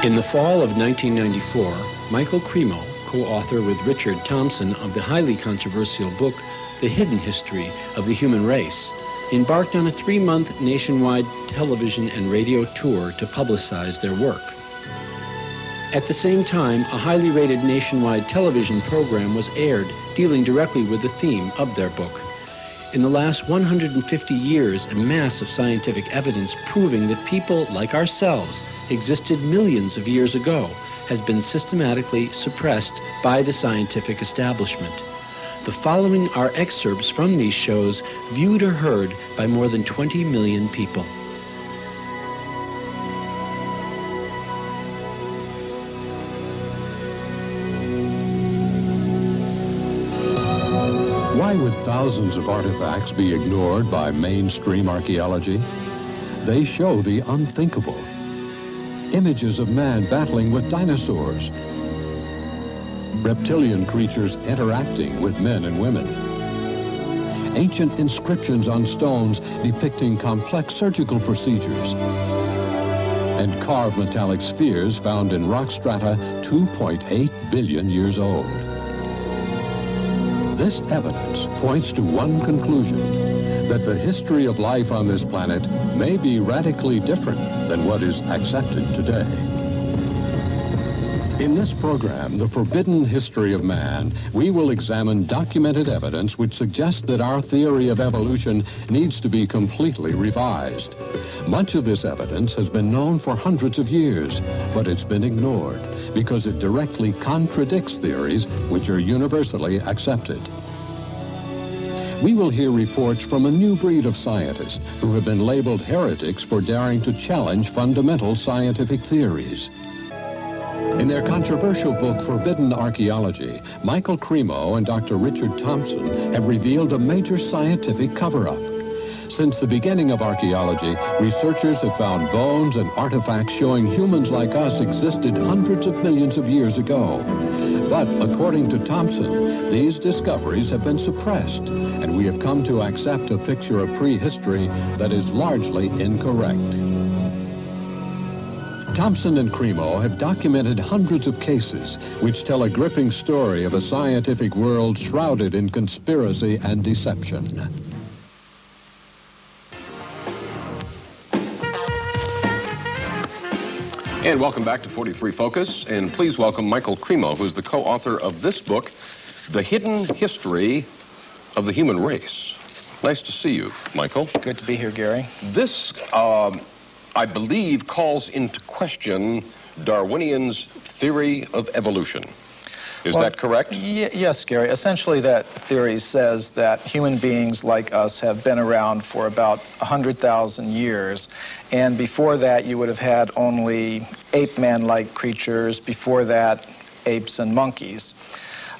In the fall of 1994, Michael Cremo, co-author with Richard Thompson of the highly controversial book, The Hidden History of the Human Race, embarked on a 3-month nationwide television and radio tour to publicize their work. At the same time, a highly rated nationwide television program was aired dealing directly with the theme of their book. In the last 150 years, a mass of scientific evidence proving that people like ourselves existed millions of years ago has been systematically suppressed by the scientific establishment. The following are excerpts from these shows viewed or heard by more than 20 million people. Why would thousands of artifacts be ignored by mainstream archaeology? They show the unthinkable. Images of man battling with dinosaurs. Reptilian creatures interacting with men and women. Ancient inscriptions on stones depicting complex surgical procedures. And carved metallic spheres found in rock strata 2.8 billion years old. This evidence points to one conclusion, that the history of life on this planet may be radically different than what is accepted today. In this program, The Forbidden History of Man, we will examine documented evidence which suggests that our theory of evolution needs to be completely revised. Much of this evidence has been known for hundreds of years, but it's been ignored because it directly contradicts theories which are universally accepted. We will hear reports from a new breed of scientists who have been labeled heretics for daring to challenge fundamental scientific theories. In their controversial book, Forbidden Archaeology, Michael Cremo and Dr. Richard Thompson have revealed a major scientific cover-up. Since the beginning of archaeology, researchers have found bones and artifacts showing humans like us existed hundreds of millions of years ago. But according to Thompson, these discoveries have been suppressed, and we have come to accept a picture of prehistory that is largely incorrect. Thompson and Cremo have documented hundreds of cases which tell a gripping story of a scientific world shrouded in conspiracy and deception. And welcome back to 43 Focus, and please welcome Michael Cremo, who's the co-author of this book, The Hidden History of the Human Race. Nice to see you, Michael. Good to be here, Gary. This, I believe, calls into question Darwinian's theory of evolution. Is that correct? Yes, Gary. Essentially, that theory says that human beings like us have been around for about 100,000 years. And before that, you would have had only ape-man-like creatures. Before that, apes and monkeys.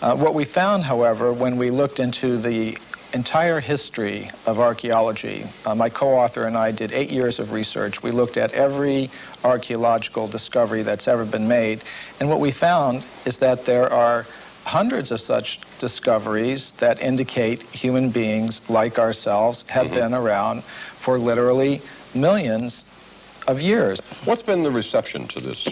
What we found, however, when we looked into the entire history of archaeology, my co-author and I did 8 years of research. We looked at every archaeological discovery that's ever been made, and what we found is that there are hundreds of such discoveries that indicate human beings like ourselves have been around for literally millions of years. What's been the reception to this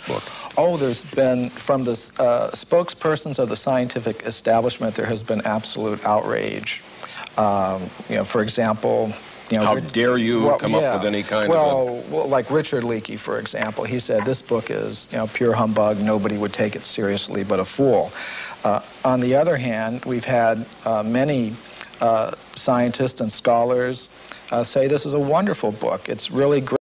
book? Oh, there's been, from the spokespersons of the scientific establishment, there has been absolute outrage. You know, for example, you know, how dare you come up with any kind of Well, like Richard Leakey, for example, he said this book is, you know, pure humbug. Nobody would take it seriously but a fool. On the other hand, we've had many scientists and scholars say this is a wonderful book. It's really great.